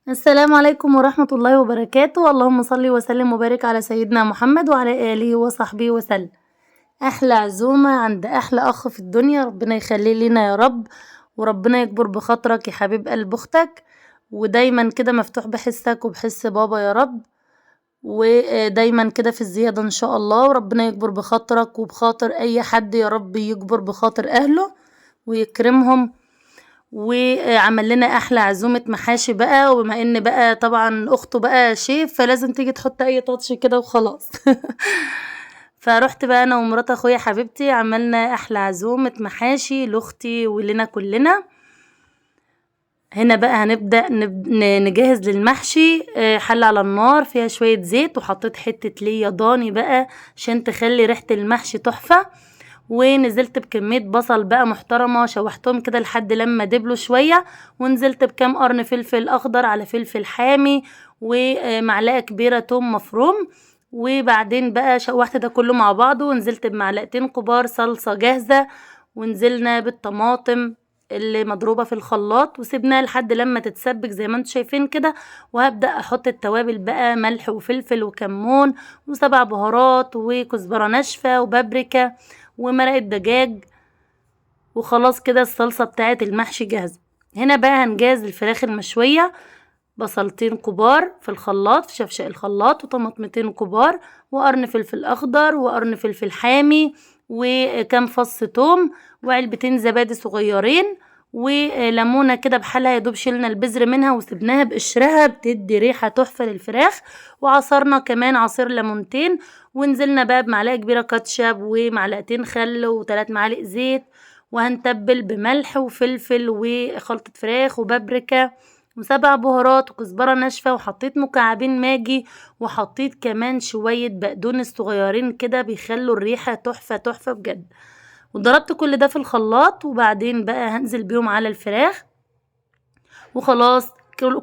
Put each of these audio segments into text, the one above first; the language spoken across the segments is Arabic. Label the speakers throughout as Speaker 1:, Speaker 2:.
Speaker 1: السلام عليكم ورحمة الله وبركاته، اللهم صل وسلم وبارك على سيدنا محمد وعلى آله وصحبه وسلم. أحلى عزومة عند أحلى أخ في الدنيا، ربنا يخليه لينا يا رب، وربنا يكبر بخاطرك يا حبيب قلب أختك، ودايما كده مفتوح بحسك وبحس بابا يا رب، ودايما كده في الزيادة إن شاء الله، وربنا يكبر بخاطرك وبخاطر أي حد يا رب، يكبر بخاطر أهله ويكرمهم. وعمل لنا احلى عزومة محاشي بقى، وبما ان بقى طبعا اخته بقى شيف فلازم تيجي تحط اي تاتش كده وخلاص. فرحت بقى انا ومرات اخويا حبيبتي، عملنا احلى عزومة محاشي لاختي ولنا كلنا. هنا بقى هنبدأ نجهز للمحشي. حلة على النار فيها شوية زيت، وحطيت حتة ليا ضاني بقى عشان تخلي ريحة المحشي تحفة، ونزلت بكمية بصل بقى محترمة، شوحتهم كده لحد لما دبلوا شوية، ونزلت بكام قرن فلفل اخضر على فلفل حامي، ومعلقة كبيرة توم مفروم. وبعدين بقى شوحت ده كله مع بعضه، ونزلت بمعلقتين كبار صلصة جاهزة، ونزلنا بالطماطم اللي مضروبة في الخلاط، وسيبناها لحد لما تتسبك زي ما انتم شايفين كده. وهبدأ احط التوابل بقى، ملح وفلفل وكمون وسبع بهارات وكزبرة ناشفة وبابريكا ومرقة دجاج، وخلاص كده الصلصة بتاعة المحشي جاهزة. هنا بقى هنجهز الفراخ المشوية، بصلتين كبار في الخلاط في شفشق الخلاط، وطماطمتين كبار، وقرن فلفل اخضر، وقرن فلفل حامي، وكام فص توم، وعلبتين زبادي صغيرين، وليمونه كده بحالها، يدوب شيلنا البذر منها وسبناها بقشرها بتدي ريحه تحفه للفراخ. وعصرنا كمان عصير ليمونتين، ونزلنا بقى بمعلقه كبيره كاتشب ومعلقتين خل وثلاث معالق زيت، وهنتبل بملح وفلفل وخلطه فراخ وبابريكا وسبع بهارات وكزبرة ناشفة، وحطيت مكعبين ماجي، وحطيت كمان شوية بقدونس صغيرين كده بيخلوا الريحة تحفة تحفة بجد. وضربت كل ده في الخلاط، وبعدين بقى هنزل بيهم على الفراخ. وخلاص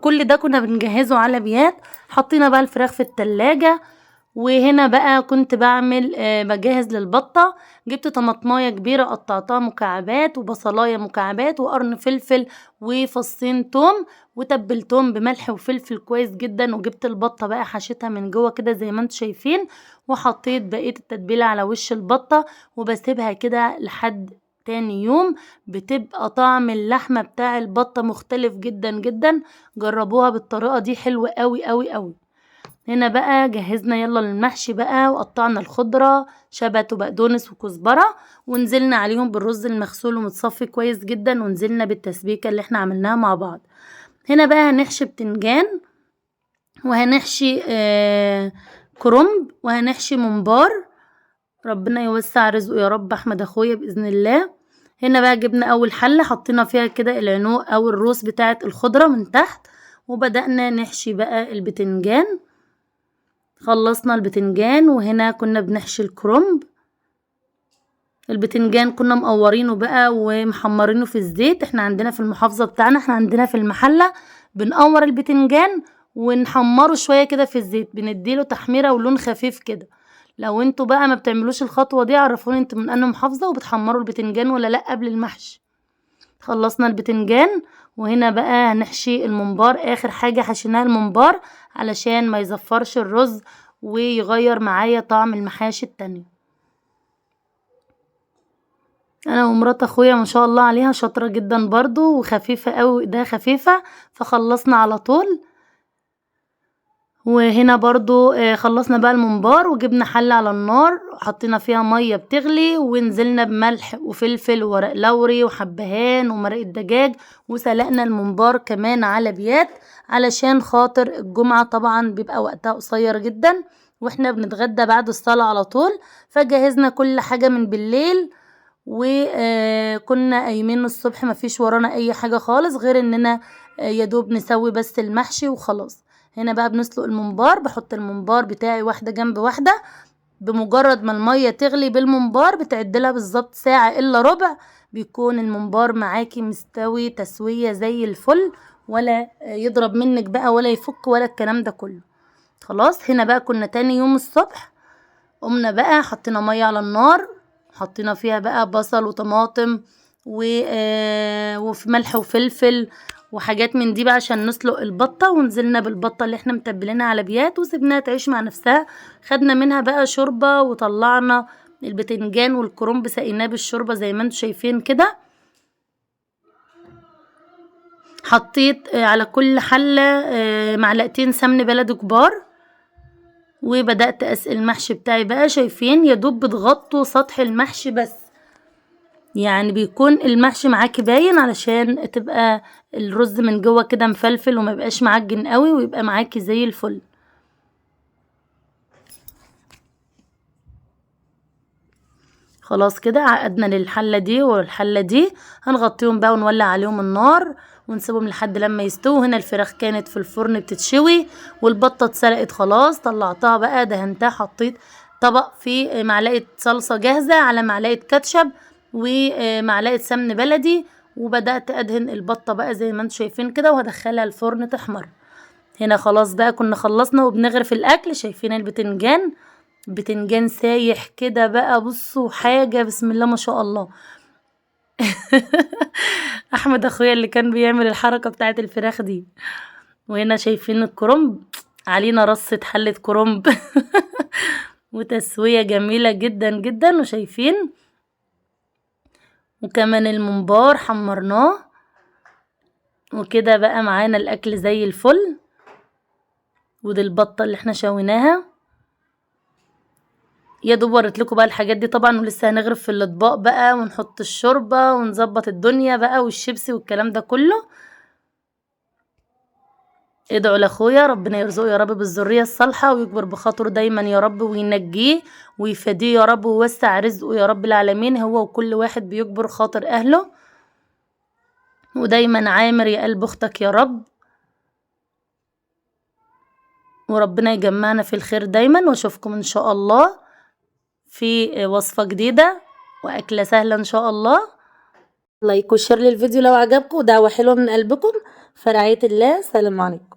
Speaker 1: كل ده كنا بنجهزه على بيات. حطينا بقى الفراخ في التلاجة. وهنا بقى كنت بعمل بجهز للبطة. جبت طماطماية كبيرة قطعتها مكعبات، وبصلاية مكعبات، وقرن فلفل، وفصين توم، وتبلتهم بملح وفلفل كويس جدا. وجبت البطة بقى حشيتها من جوه كده زي ما انتم شايفين، وحطيت بقية التتبيلة على وش البطة، وبسيبها كده لحد تاني يوم. بتبقى طعم اللحمة بتاع البطة مختلف جدا جدا، جربوها بالطريقة دي حلوة قوي قوي قوي. هنا بقى جهزنا يلا للمحشي بقى، وقطعنا الخضرة شبت وبقدونس وكزبرة، ونزلنا عليهم بالرز المغسول ومتصفي كويس جدا، ونزلنا بالتسبيكة اللي احنا عملناها مع بعض. هنا بقى هنحشي بتنجان، وهنحشي كرنب، وهنحشي ممبار. ربنا يوسع رزقه يا رب احمد اخويا باذن الله. هنا بقى جبنا اول حله، حطينا فيها كده العنق او الروس بتاعه الخضره من تحت، وبدأنا نحشي بقى البتنجان. خلصنا البتنجان، وهنا كنا بنحشي الكرنب. البتنجان كنا مقورينه بقى ومحمرينه في الزيت. احنا عندنا في المحافظة بتاعنا، احنا عندنا في المحلة بنقور البتنجان ونحمره شوية كده في الزيت، بنديله تحميرة ولون خفيف كده. لو انتوا بقى ما بتعملوش الخطوة دي عرفوني انتوا من انهي محافظة، وبتحمروا البتنجان ولا لا قبل المحشي. خلصنا البتنجان، وهنا بقى هنحشي الممبار. اخر حاجة حشيناها الممبار علشان ما يزفرش الرز ويغير معايا طعم المحاشي التانية. انا ومرات اخويا ما شاء الله عليها شاطرة جدا برضو، وخفيفة قوي، ايديها خفيفة، فخلصنا على طول. وهنا برضو خلصنا بقى الممبار، وجبنا حلة على النار، حطينا فيها مية بتغلي، ونزلنا بملح وفلفل وورق لوري وحبهان ومرقة دجاج، وسلقنا الممبار كمان على بيات علشان خاطر الجمعة طبعا بيبقى وقتها قصير جدا، واحنا بنتغدى بعد الصلاة على طول. فجهزنا كل حاجة من بالليل، وكنا قايمين الصبح مفيش ورانا اي حاجة خالص غير اننا يدوب نسوي بس المحشي وخلاص. هنا بقى بنسلق الممبار، بحط الممبار بتاعي واحدة جنب واحدة. بمجرد ما المية تغلي بالممبار بتعدلها بالظبط ساعة الا ربع، بيكون الممبار معاكي مستوي تسوية زي الفل، ولا يضرب منك بقى ولا يفك ولا الكلام ده كله. خلاص هنا بقى كنا تاني يوم الصبح، قمنا بقى حطينا مية على النار، حطينا فيها بقى بصل وطماطم وفي ملح وفلفل وحاجات من دي بقى عشان نسلق البطة. ونزلنا بالبطة اللي احنا متبلينها على بيات وسيبناها تعيش مع نفسها. خدنا منها بقى شوربة وطلعنا البتنجان والكرنب سقيناه بالشوربة زي ما انتوا شايفين كده. حطيت على كل حلة معلقتين سمن بلدي كبار، وبدأت اسقي المحشي بتاعي بقى. شايفين يدوب بتغطوا سطح المحشي بس، يعني بيكون المحشي معاكي باين علشان تبقى الرز من جوه كده مفلفل وما يبقاش معجن قوي ويبقى معاكي زي الفل. خلاص كده عقدنا للحلة دي والحلة دي، هنغطيهم بقى ونولع عليهم النار ونسيبهم لحد لما يستووا. هنا الفراخ كانت في الفرن بتتشوي والبطة اتسلقت خلاص. طلعتها بقى دهنتها، حطيت طبق فيه معلقة صلصة جاهزة على معلقة كاتشب ومعلقة سمن بلدي، وبدأت ادهن البطة بقى زي ما انتوا شايفين كده وهدخلها الفرن تحمر. هنا خلاص بقى كنا خلصنا وبنغرف الاكل. شايفين البتنجان سايح كده بقى، بصوا حاجة بسم الله ما شاء الله. احمد اخويا اللي كان بيعمل الحركة بتاعت الفراخ دي. وهنا شايفين الكرنب، علينا رصة حلة كرنب. وتسوية جميلة جدا جدا. وشايفين وكمان الممبار حمرناه، وكده بقى معانا الاكل زي الفل. ودي البطة اللي احنا شويناها. يا دوب وريت لكم بقى الحاجات دي طبعا، ولسه هنغرف في الاطباق بقى ونحط الشوربه ونظبط الدنيا بقى والشيبسي والكلام ده كله. ادعوا لاخويا ربنا يرزقه يا رب بالذريه الصالحه ويكبر بخاطره دايما يا رب، وينجيه ويفديه يا رب ويوسع رزقه يا رب العالمين، هو وكل واحد بيكبر خاطر اهله. ودايما عامر يا قلب اختك يا رب، وربنا يجمعنا في الخير دايما. واشوفكم ان شاء الله في وصفة جديدة وأكلة سهلة إن شاء الله. لايك وشير للفيديو لو عجبكم، ودعوة حلوة من قلبكم. في رعاية الله، سلام عليكم.